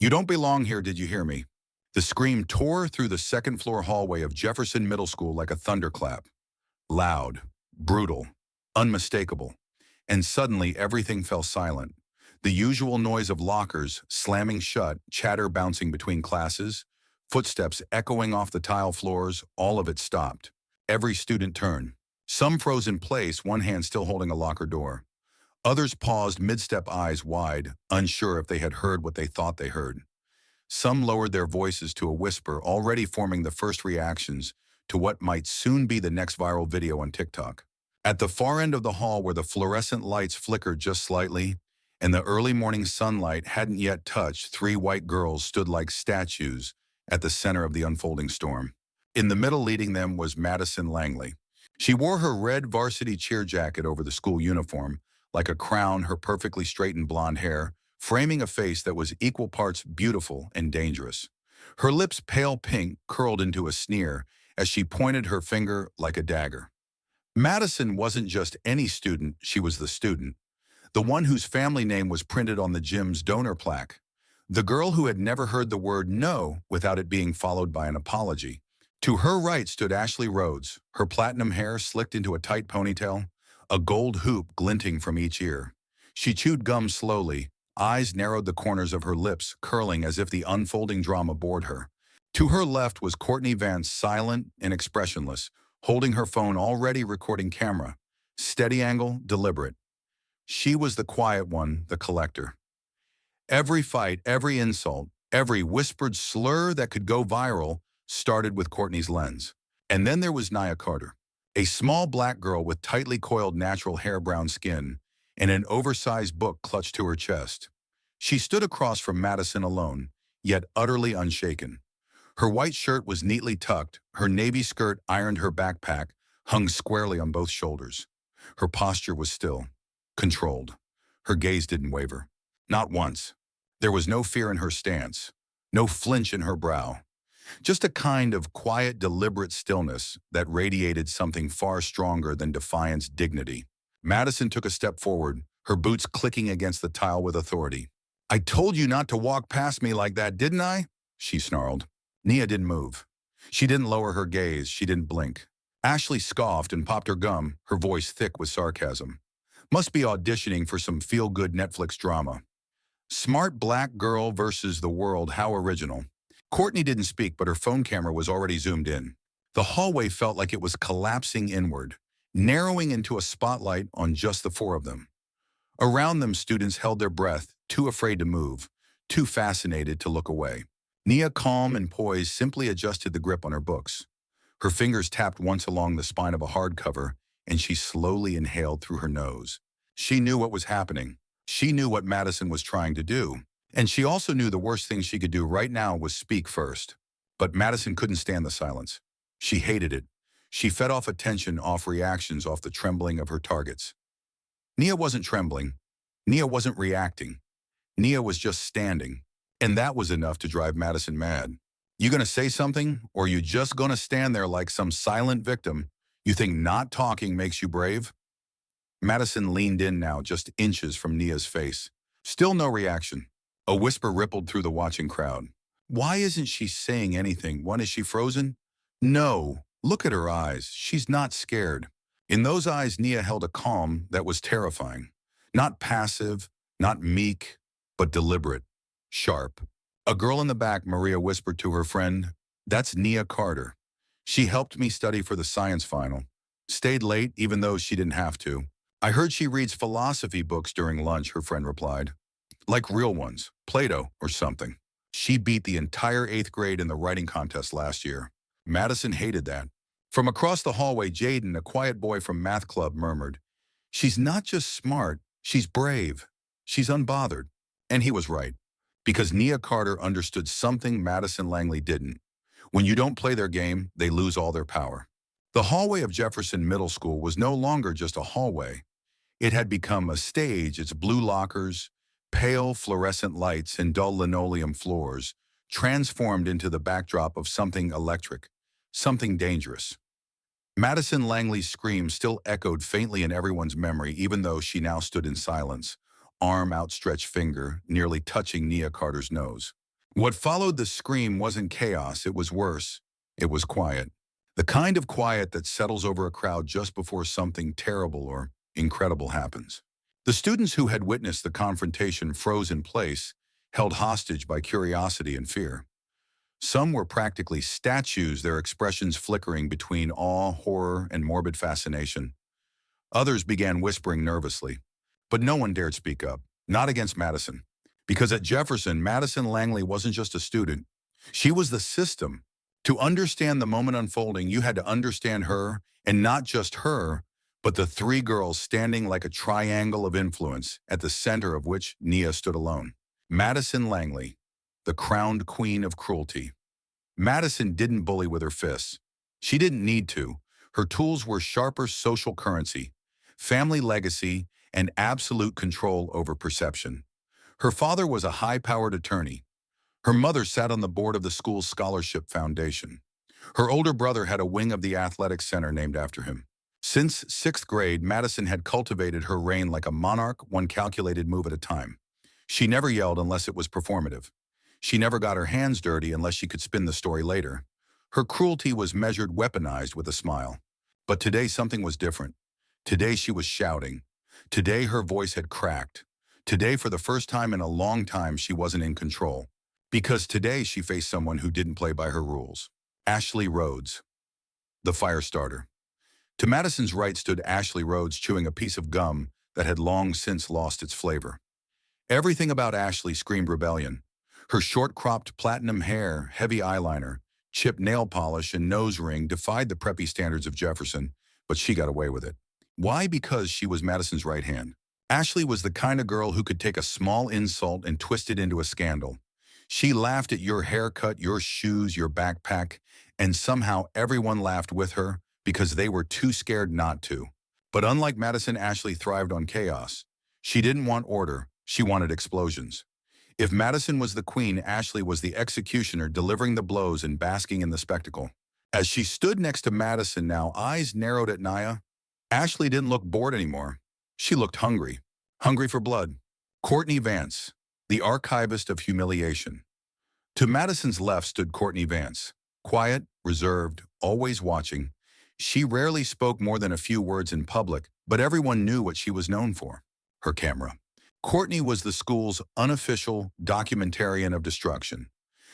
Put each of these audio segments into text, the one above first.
You don't belong here, did you hear me? The scream tore through the second-floor hallway of Jefferson Middle School like a thunderclap. Loud, brutal, unmistakable. And suddenly everything fell silent. The usual noise of lockers slamming shut, chatter bouncing between classes, footsteps echoing off the tile floors, all of it stopped. Every student turned. Some froze in place, one hand still holding a locker door. Others paused mid-step, eyes wide, unsure if they had heard what they thought they heard. Some lowered their voices to a whisper, already forming the first reactions to what might soon be the next viral video on TikTok. At the far end of the hall, where the fluorescent lights flickered just slightly and the early morning sunlight hadn't yet touched, three white girls stood like statues at the center of the unfolding storm. In the middle, leading them, was Madison Langley. She wore her red varsity cheer jacket over the school uniform, like a crown, her perfectly straightened blonde hair framing a face that was equal parts beautiful and dangerous. Her lips, pale pink, curled into a sneer as she pointed her finger like a dagger. Madison wasn't just any student, she was the student. The one whose family name was printed on the gym's donor plaque. The girl who had never heard the word no without it being followed by an apology. To her right stood Ashley Rhodes, her platinum hair slicked into a tight ponytail, a gold hoop glinting from each ear. She chewed gum slowly, eyes narrowed the corners of her lips, curling as if the unfolding drama bored her. To her left was Courtney Vance, silent and expressionless, holding her phone, already recording camera. Steady angle, deliberate. She was the quiet one, the collector. Every fight, every insult, every whispered slur that could go viral started with Courtney's lens. And then there was Nia Carter, a small black girl with tightly coiled natural hair, brown skin, and an oversized book clutched to her chest. She stood across from Madison alone, yet utterly unshaken. Her white shirt was neatly tucked, her navy skirt, ironed, her backpack hung squarely on both shoulders. Her posture was still, controlled. Her gaze didn't waver. Not once. There was no fear in her stance, no flinch in her brow. Just a kind of quiet, deliberate stillness that radiated something far stronger than defiance, dignity. Madison took a step forward, her boots clicking against the tile with authority. "I told you not to walk past me like that, didn't I?" she snarled. Nia didn't move. She didn't lower her gaze, she didn't blink. Ashley scoffed and popped her gum, her voice thick with sarcasm. Must be auditioning for some feel-good Netflix drama. Smart black girl versus the world, how original. Courtney didn't speak, but her phone camera was already zoomed in. The hallway felt like it was collapsing inward, narrowing into a spotlight on just the four of them. Around them, students held their breath, too afraid to move, too fascinated to look away. Nia, calm and poised, simply adjusted the grip on her books. Her fingers tapped once along the spine of a hardcover, and she slowly inhaled through her nose. She knew what was happening. She knew what Madison was trying to do. And she also knew the worst thing she could do right now was speak first. But Madison couldn't stand the silence. She hated it. She fed off attention, off reactions, off the trembling of her targets. Nia wasn't trembling. Nia wasn't reacting. Nia was just standing. And that was enough to drive Madison mad. You gonna say something, or you just gonna stand there like some silent victim? You think not talking makes you brave? Madison leaned in now, just inches from Nia's face. Still no reaction. A whisper rippled through the watching crowd. Why isn't she saying anything? Is she frozen? No. Look at her eyes. She's not scared. In those eyes, Nia held a calm that was terrifying. Not passive, not meek, but deliberate, sharp. A girl in the back, Maria, whispered to her friend, "That's Nia Carter. She helped me study for the science final. Stayed late even though she didn't have to. I heard she reads philosophy books during lunch," her friend replied. "Like real ones, Plato or something. She beat the entire 8th grade in the writing contest last year." Madison hated that. From across the hallway, Jaden, a quiet boy from math club, murmured, "She's not just smart, she's brave. She's unbothered." And he was right. Because Nia Carter understood something Madison Langley didn't. When you don't play their game, they lose all their power. The hallway of Jefferson Middle School was no longer just a hallway. It had become a stage, its blue lockers, pale fluorescent lights, and dull linoleum floors transformed into the backdrop of something electric, something dangerous. Madison Langley's scream still echoed faintly in everyone's memory, even though she now stood in silence, arm outstretched, finger nearly touching Nia Carter's nose. What followed the scream wasn't chaos, it was worse. It was quiet. The kind of quiet that settles over a crowd just before something terrible or incredible happens. The students who had witnessed the confrontation froze in place, held hostage by curiosity and fear. Some were practically statues, their expressions flickering between awe, horror, and morbid fascination. Others began whispering nervously. But no one dared speak up, not against Madison. Because at Jefferson, Madison Langley wasn't just a student. She was the system. To understand the moment unfolding, you had to understand her, and not just her, but the three girls standing like a triangle of influence, at the center of which Nia stood alone. Madison Langley, the crowned queen of cruelty. Madison didn't bully with her fists. She didn't need to. Her tools were sharper social currency, family legacy, and absolute control over perception. Her father was a high-powered attorney. Her mother sat on the board of the school's scholarship foundation. Her older brother had a wing of the athletic center named after him. Since sixth grade, Madison had cultivated her reign like a monarch, one calculated move at a time. She never yelled unless it was performative. She never got her hands dirty unless she could spin the story later. Her cruelty was measured, weaponized with a smile. But today something was different. Today she was shouting. Today her voice had cracked. Today, for the first time in a long time, she wasn't in control. Because today she faced someone who didn't play by her rules. Ashley Rhodes, the fire starter. To Madison's right stood Ashley Rhodes, chewing a piece of gum that had long since lost its flavor. Everything about Ashley screamed rebellion. Her short-cropped platinum hair, heavy eyeliner, chipped nail polish, and nose ring defied the preppy standards of Jefferson, but she got away with it. Why? Because she was Madison's right hand. Ashley was the kind of girl who could take a small insult and twist it into a scandal. She laughed at your haircut, your shoes, your backpack, and somehow everyone laughed with her because they were too scared not to. But unlike Madison, Ashley thrived on chaos. She didn't want order, she wanted explosions. If Madison was the queen, Ashley was the executioner, delivering the blows and basking in the spectacle. As she stood next to Madison now, eyes narrowed at Nia, Ashley didn't look bored anymore. She looked hungry. Hungry for blood. Courtney Vance, the archivist of humiliation. To Madison's left stood Courtney Vance. Quiet, reserved, always watching. She rarely spoke more than a few words in public, but everyone knew what she was known for. Her camera. Courtney was the school's unofficial documentarian of destruction.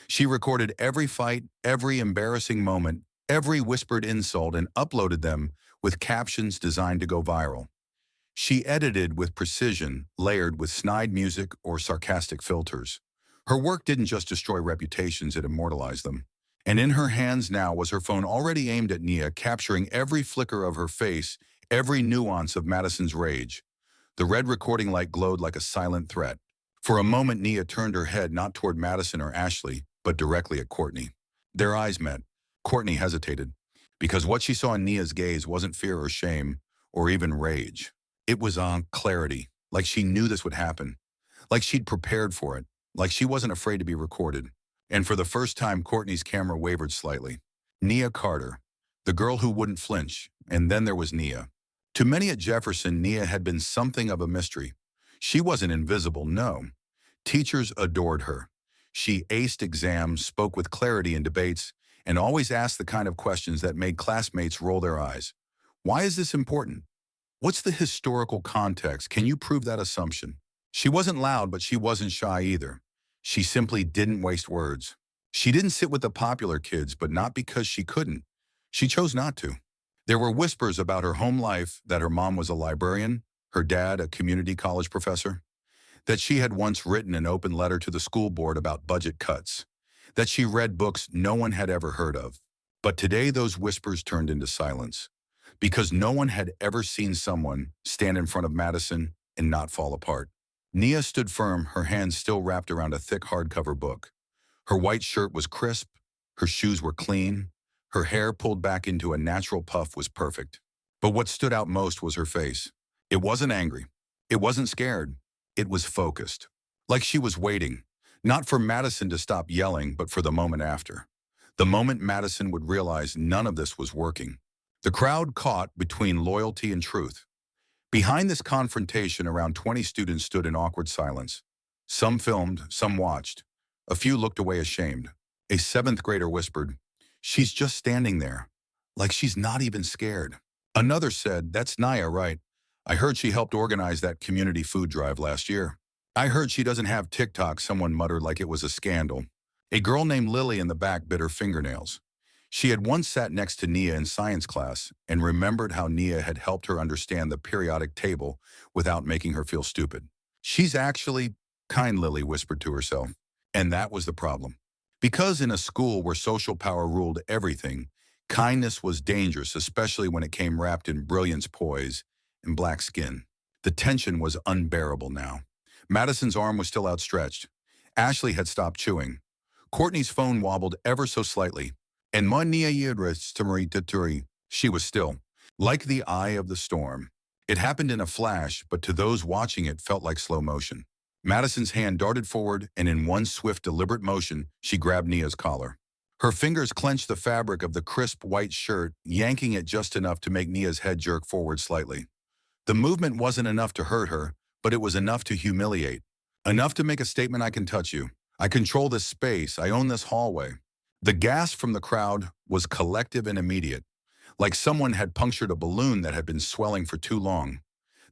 She recorded every fight, every embarrassing moment, every whispered insult, and uploaded them with captions designed to go viral. She edited with precision, layered with snide music or sarcastic filters. Her work didn't just destroy reputations, it immortalized them. And in her hands now was her phone, already aimed at Nia, capturing every flicker of her face, every nuance of Madison's rage. The red recording light glowed like a silent threat. For a moment, Nia turned her head not toward Madison or Ashley, but directly at Courtney. Their eyes met. Courtney hesitated, because what she saw in Nia's gaze wasn't fear or shame, or even rage. It was clarity, like she knew this would happen, like she'd prepared for it, like she wasn't afraid to be recorded. And for the first time, Courtney's camera wavered slightly. Nia Carter, the girl who wouldn't flinch, and then there was Nia. To many at Jefferson, Nia had been something of a mystery. She wasn't invisible, no. Teachers adored her. She aced exams, spoke with clarity in debates, and always asked the kind of questions that made classmates roll their eyes. Why is this important? What's the historical context? Can you prove that assumption? She wasn't loud, but she wasn't shy either. She simply didn't waste words. She didn't sit with the popular kids, but not because she couldn't. She chose not to. There were whispers about her home life, that her mom was a librarian, her dad a community college professor, that she had once written an open letter to the school board about budget cuts, that she read books no one had ever heard of. But today those whispers turned into silence, because no one had ever seen someone stand in front of Madison and not fall apart. Nia stood firm, her hands still wrapped around a thick hardcover book. Her white shirt was crisp, her shoes were clean, her hair pulled back into a natural puff was perfect. But what stood out most was her face. It wasn't angry. It wasn't scared. It was focused. Like she was waiting, not for Madison to stop yelling, but for the moment after. The moment Madison would realize none of this was working. The crowd caught between loyalty and truth. Behind this confrontation, around 20 students stood in awkward silence. Some filmed, some watched. A few looked away ashamed. A seventh grader whispered, "She's just standing there, like she's not even scared." Another said, "That's Naya, right? I heard she helped organize that community food drive last year." "I heard she doesn't have TikTok," someone muttered like it was a scandal. A girl named Lily in the back bit her fingernails. She had once sat next to Nia in science class and remembered how Nia had helped her understand the periodic table without making her feel stupid. "She's actually kind," Lily whispered to herself. And that was the problem. Because in a school where social power ruled everything, kindness was dangerous, especially when it came wrapped in brilliance, poise, and black skin. The tension was unbearable now. Madison's arm was still outstretched. Ashley had stopped chewing. Courtney's phone wobbled ever so slightly. And she was still, like the eye of the storm. It happened in a flash, but to those watching it felt like slow motion. Madison's hand darted forward, and in one swift, deliberate motion, she grabbed Nia's collar. Her fingers clenched the fabric of the crisp white shirt, yanking it just enough to make Nia's head jerk forward slightly. The movement wasn't enough to hurt her, but it was enough to humiliate. Enough to make a statement: "I can touch you. I control this space. I own this hallway." The gasp from the crowd was collective and immediate, like someone had punctured a balloon that had been swelling for too long.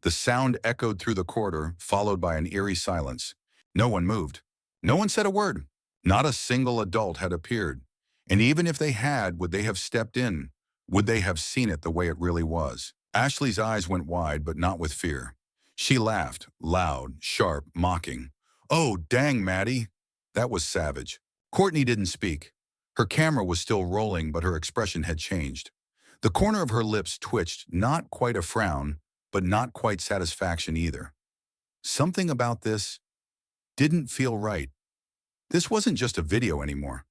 The sound echoed through the corridor, followed by an eerie silence. No one moved. No one said a word. Not a single adult had appeared. And even if they had, would they have stepped in? Would they have seen it the way it really was? Ashley's eyes went wide, but not with fear. She laughed, loud, sharp, mocking. "Oh, dang, Maddie." That was savage. Courtney didn't speak. Her camera was still rolling, but her expression had changed. The corner of her lips twitched, not quite a frown, but not quite satisfaction either. Something about this didn't feel right. This wasn't just a video anymore.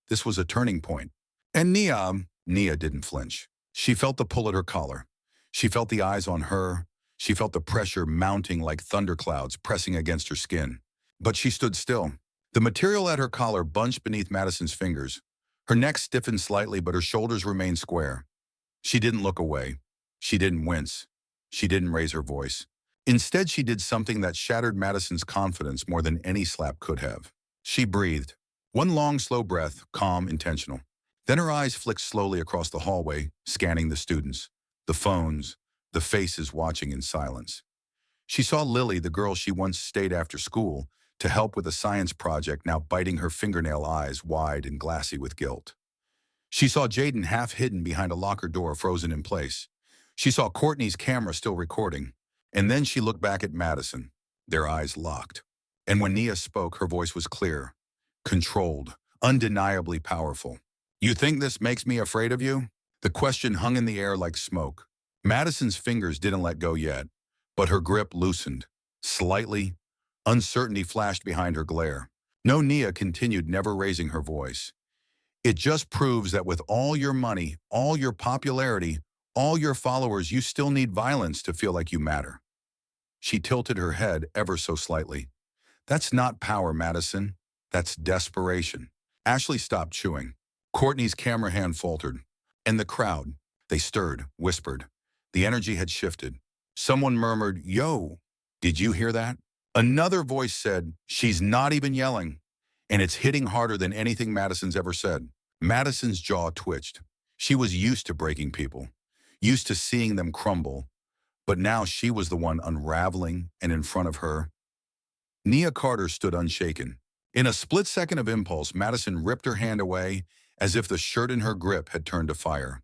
This was a turning point. And Nia didn't flinch. She felt the pull at her collar. She felt the eyes on her. She felt the pressure mounting like thunderclouds pressing against her skin. But she stood still. The material at her collar bunched beneath Madison's fingers. Her neck stiffened slightly, but her shoulders remained square. She didn't look away. She didn't wince. She didn't raise her voice. Instead, she did something that shattered Madison's confidence more than any slap could have. She breathed. One long, slow breath, calm, intentional. Then her eyes flicked slowly across the hallway, scanning the students, the phones, the faces watching in silence. She saw Lily, the girl she once stayed after school to help with a science project, now biting her fingernail, eyes wide and glassy with guilt. She saw Jaden half hidden behind a locker door, frozen in place. She saw Courtney's camera still recording. And then she looked back at Madison, their eyes locked. And when Nia spoke, her voice was clear, controlled, undeniably powerful. "You think this makes me afraid of you?" The question hung in the air like smoke. Madison's fingers didn't let go yet, but her grip loosened. Slightly, uncertainty flashed behind her glare. "No," Nia continued, never raising her voice. "It just proves that with all your money, all your popularity, all your followers, you still need violence to feel like you matter." She tilted her head ever so slightly. "That's not power, Madison. That's desperation." Ashley stopped chewing. Courtney's camera hand faltered. And the crowd, they stirred, whispered. The energy had shifted. Someone murmured, "Yo, did you hear that?" Another voice said, "She's not even yelling." And it's hitting harder than anything Madison's ever said. Madison's jaw twitched. She was used to breaking people, used to seeing them crumble, but now she was the one unraveling, and in front of her, Nia Carter stood unshaken. In a split second of impulse, Madison ripped her hand away as if the shirt in her grip had turned to fire.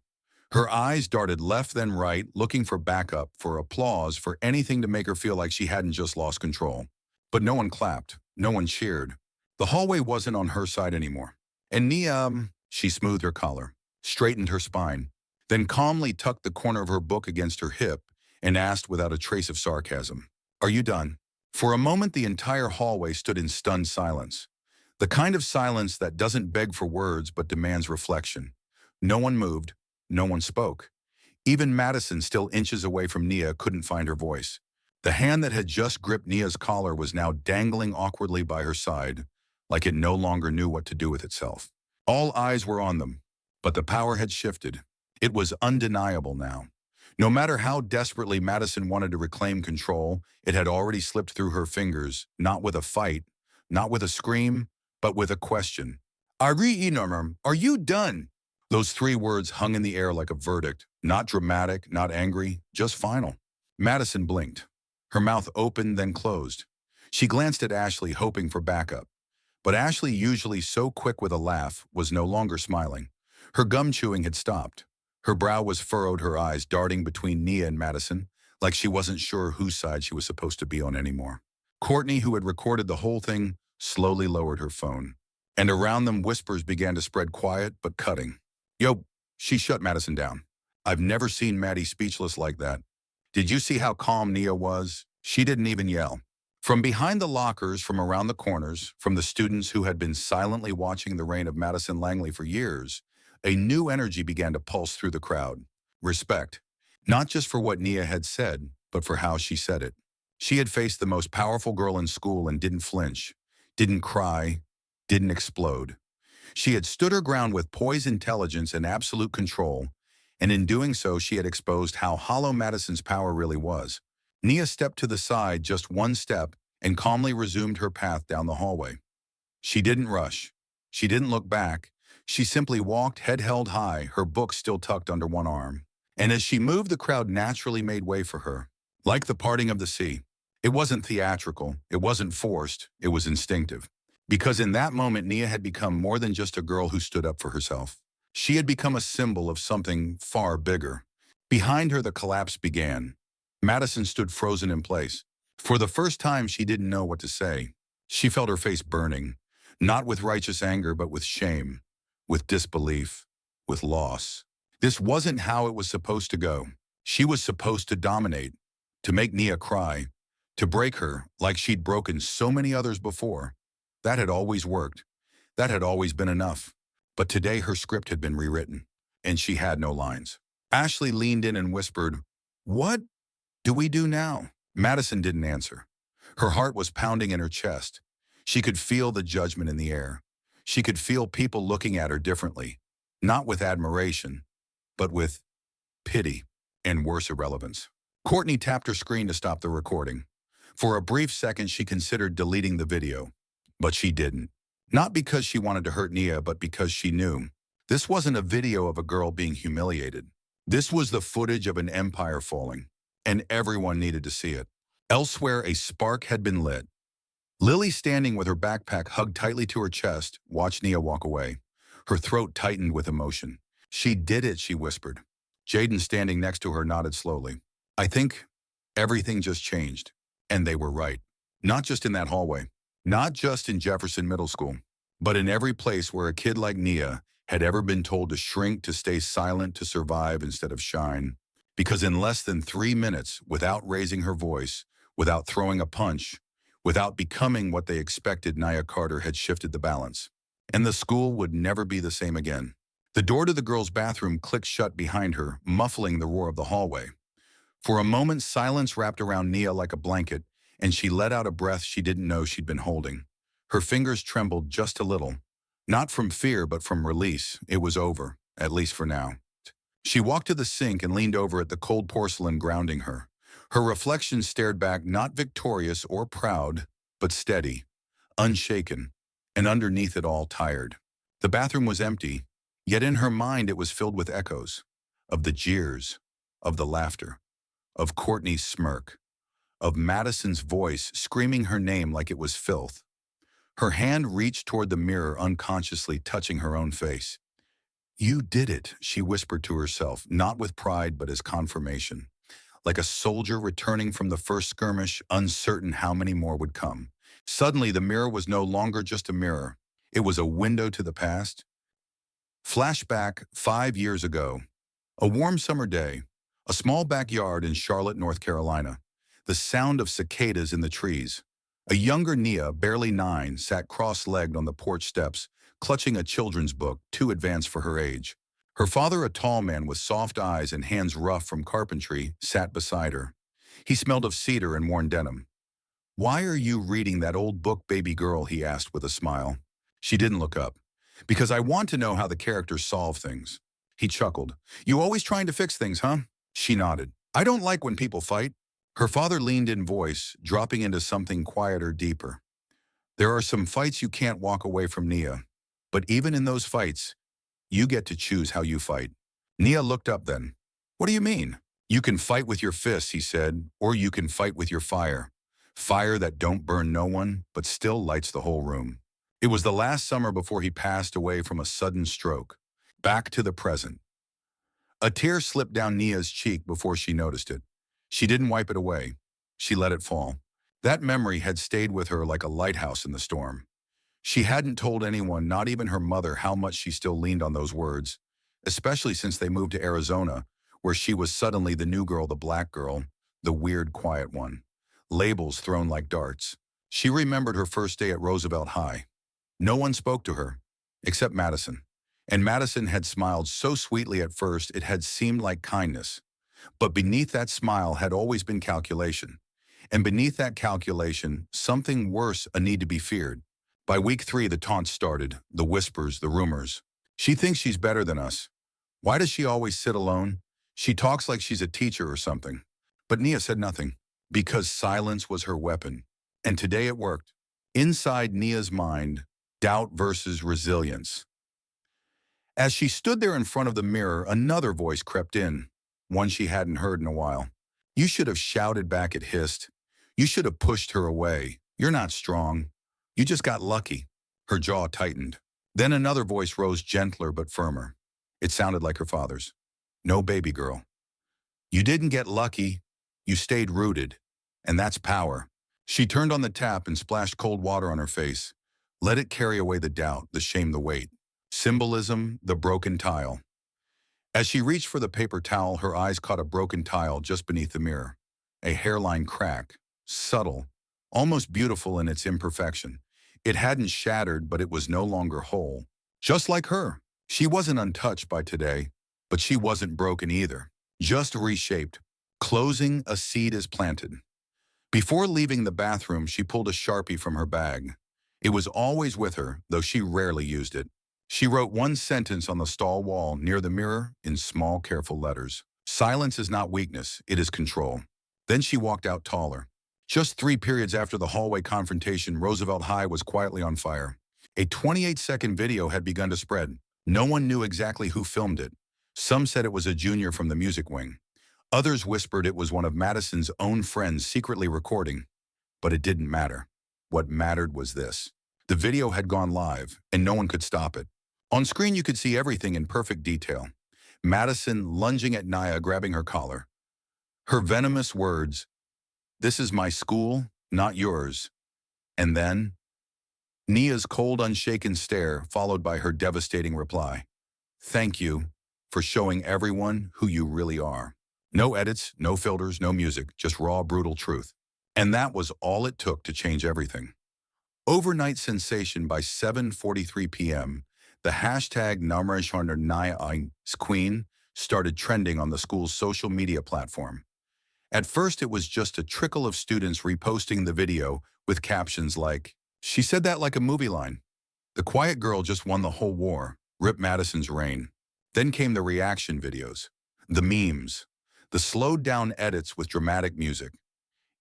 Her eyes darted left then right, looking for backup, for applause, for anything to make her feel like she hadn't just lost control. But no one clapped. No one cheered. The hallway wasn't on her side anymore. And Nia, she smoothed her collar, straightened her spine, then calmly tucked the corner of her book against her hip and asked without a trace of sarcasm, "Are you done?" For a moment, the entire hallway stood in stunned silence. The kind of silence that doesn't beg for words but demands reflection. No one moved. No one spoke. Even Madison, still inches away from Nia, couldn't find her voice. The hand that had just gripped Nia's collar was now dangling awkwardly by her side, like it no longer knew what to do with itself. All eyes were on them, but the power had shifted. It was undeniable now. No matter how desperately Madison wanted to reclaim control, it had already slipped through her fingers, not with a fight, not with a scream, but with a question. Are you done? Those three words hung in the air like a verdict, not dramatic, not angry, just final. Madison blinked. Her mouth opened, then closed. She glanced at Ashley, hoping for backup. But Ashley, usually so quick with a laugh, was no longer smiling. Her gum chewing had stopped. Her brow was furrowed, her eyes darting between Nia and Madison, like she wasn't sure whose side she was supposed to be on anymore. Courtney, who had recorded the whole thing, slowly lowered her phone. And around them, whispers began to spread, quiet but cutting. Yo, she shut Madison down. I've never seen Maddie speechless like that. Did you see how calm Nia was? She didn't even yell. From behind the lockers, from around the corners, from the students who had been silently watching the reign of Madison Langley for years, a new energy began to pulse through the crowd. Respect. Not just for what Nia had said, but for how she said it. She had faced the most powerful girl in school and didn't flinch, didn't cry, didn't explode. She had stood her ground with poise, intelligence, and absolute control, and in doing so, she had exposed how hollow Madison's power really was. Nia stepped to the side just one step and calmly resumed her path down the hallway. She didn't rush. She didn't look back. She simply walked, head held high, her book still tucked under one arm. And as she moved, the crowd naturally made way for her. Like the parting of the sea. It wasn't theatrical. It wasn't forced. It was instinctive. Because in that moment, Nia had become more than just a girl who stood up for herself. She had become a symbol of something far bigger. Behind her, the collapse began. Madison stood frozen in place. For the first time, she didn't know what to say. She felt her face burning, not with righteous anger, but with shame, with disbelief, with loss. This wasn't how it was supposed to go. She was supposed to dominate, to make Nia cry, to break her like she'd broken so many others before. That had always worked. That had always been enough. But today her script had been rewritten, and she had no lines. Ashley leaned in and whispered, "What do we do now?" Madison didn't answer. Her heart was pounding in her chest. She could feel the judgment in the air. She could feel people looking at her differently, not with admiration, but with pity and worse, irrelevance. Courtney tapped her screen to stop the recording. For a brief second, she considered deleting the video, but she didn't. Not because she wanted to hurt Nia, but because she knew. This wasn't a video of a girl being humiliated. This was the footage of an empire falling, and everyone needed to see it. Elsewhere, a spark had been lit. Lily, standing with her backpack hugged tightly to her chest, watched Nia walk away. Her throat tightened with emotion. "She did it," she whispered. Jaden, standing next to her, nodded slowly. "I think everything just changed." And they were right. Not just in that hallway. Not just in Jefferson Middle School. But in every place where a kid like Nia had ever been told to shrink, to stay silent, to survive instead of shine. Because in less than 3 minutes, without raising her voice, without throwing a punch, without becoming what they expected, Nia Carter had shifted the balance. And the school would never be the same again. The door to the girls' bathroom clicked shut behind her, muffling the roar of the hallway. For a moment, silence wrapped around Nia like a blanket, and she let out a breath she didn't know she'd been holding. Her fingers trembled just a little. Not from fear, but from release. It was over, at least for now. She walked to the sink and leaned over at the cold porcelain, grounding her. Her reflection stared back, not victorious or proud, but steady, unshaken, and underneath it all, tired. The bathroom was empty, yet in her mind it was filled with echoes. Of the jeers, of the laughter, of Courtney's smirk, of Madison's voice screaming her name like it was filth. Her hand reached toward the mirror, unconsciously touching her own face. "You did it," she whispered to herself, not with pride but as confirmation. Like a soldier returning from the first skirmish, uncertain how many more would come. Suddenly, the mirror was no longer just a mirror. It was a window to the past. Flashback 5 years ago. A warm summer day. A small backyard in Charlotte, North Carolina. The sound of cicadas in the trees. A younger Nia, barely 9, sat cross-legged on the porch steps, clutching a children's book, too advanced for her age. Her father, a tall man with soft eyes and hands rough from carpentry, sat beside her. He smelled of cedar and worn denim. "Why are you reading that old book, baby girl?" he asked with a smile. She didn't look up. "Because I want to know how the characters solve things." He chuckled. "You always trying to fix things, huh?" She nodded. "I don't like when people fight." Her father leaned in voice, dropping into something quieter, deeper. There are some fights you can't walk away from, Nia. But even in those fights, you get to choose how you fight. Nia looked up then. What do you mean? You can fight with your fists, he said, or you can fight with your fire. Fire that don't burn no one, but still lights the whole room. It was the last summer before he passed away from a sudden stroke. Back to the present. A tear slipped down Nia's cheek before she noticed it. She didn't wipe it away. She let it fall. That memory had stayed with her like a lighthouse in the storm. She hadn't told anyone, not even her mother, how much she still leaned on those words, especially since they moved to Arizona, where she was suddenly the new girl, the black girl, the weird, quiet one. Labels thrown like darts. She remembered her first day at Roosevelt High. No one spoke to her, except Madison. And Madison had smiled so sweetly at first it had seemed like kindness. But beneath that smile had always been calculation. And beneath that calculation, something worse, a need to be feared. By week 3, the taunts started, the whispers, the rumors. She thinks she's better than us. Why does she always sit alone? She talks like she's a teacher or something. But Nia said nothing, because silence was her weapon. And today it worked. Inside Nia's mind, doubt versus resilience. As she stood there in front of the mirror, another voice crept in, one she hadn't heard in a while. You should have shouted back, it hissed. You should have pushed her away. You're not strong. You just got lucky. Her jaw tightened. Then another voice rose, gentler but firmer. It sounded like her father's. No, baby girl. You didn't get lucky. You stayed rooted. And that's power. She turned on the tap and splashed cold water on her face. Let it carry away the doubt, the shame, the weight. Symbolism, the broken tile. As she reached for the paper towel, her eyes caught a broken tile just beneath the mirror. A hairline crack, subtle, almost beautiful in its imperfection. It hadn't shattered, but it was no longer whole. Just like her. She wasn't untouched by today, but she wasn't broken either. Just reshaped. Closing, a seed is planted. Before leaving the bathroom, she pulled a Sharpie from her bag. It was always with her, though she rarely used it. She wrote one sentence on the stall wall near the mirror in small, careful letters. Silence is not weakness, it is control. Then she walked out taller. Just 3 periods after the hallway confrontation, Roosevelt High was quietly on fire. A 28-second video had begun to spread. No one knew exactly who filmed it. Some said it was a junior from the music wing. Others whispered it was one of Madison's own friends secretly recording. But it didn't matter. What mattered was this. The video had gone live, and no one could stop it. On screen, you could see everything in perfect detail. Madison lunging at Nia, grabbing her collar. Her venomous words, "This is my school, not yours." And then, Nia's cold, unshaken stare, followed by her devastating reply. Thank you for showing everyone who you really are. No edits, no filters, no music, just raw, brutal truth. And that was all it took to change everything. Overnight sensation. By 7:43 p.m., the hashtag #NiaQueen started trending on the school's social media platform. At first, it was just a trickle of students reposting the video with captions like, "She said that like a movie line. The quiet girl just won the whole war. Rip Madison's reign." Then came the reaction videos, the memes, the slowed-down edits with dramatic music.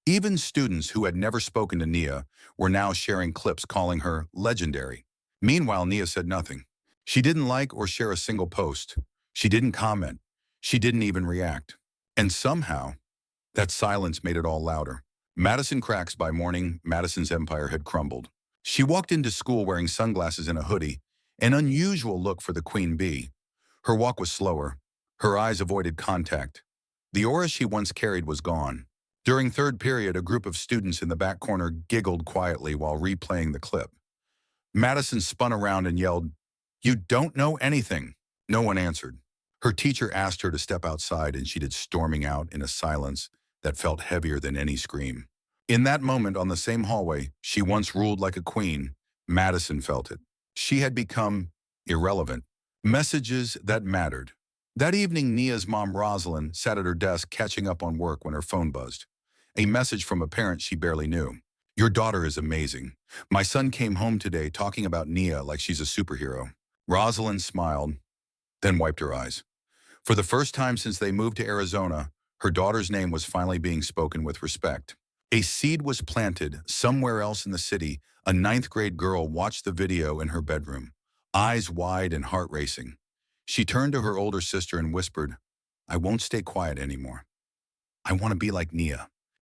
Even students who had never spoken to Nia were now sharing clips calling her legendary. Meanwhile, Nia said nothing. She didn't like or share a single post. She didn't comment. She didn't even react. And somehow, that silence made it all louder. Madison cracks. By morning, Madison's empire had crumbled. She walked into school wearing sunglasses and a hoodie, an unusual look for the queen bee. Her walk was slower. Her eyes avoided contact. The aura she once carried was gone. During third period, a group of students in the back corner giggled quietly while replaying the clip. Madison spun around and yelled, "You don't know anything." No one answered. Her teacher asked her to step outside, and she did, storming out in a silence that felt heavier than any scream. In that moment, on the same hallway she once ruled like a queen, Madison felt it. She had become irrelevant. Messages that mattered. That evening, Nia's mom, Rosalind, sat at her desk catching up on work when her phone buzzed. A message from a parent she barely knew. "Your daughter is amazing. My son came home today talking about Nia like she's a superhero." Rosalind smiled, then wiped her eyes. For the first time since they moved to Arizona, her daughter's name was finally being spoken with respect. A seed was planted somewhere else in the city. A ninth-grade girl watched the video in her bedroom, eyes wide and heart racing. She turned to her older sister and whispered, "I won't stay quiet anymore. I want to be like Nia."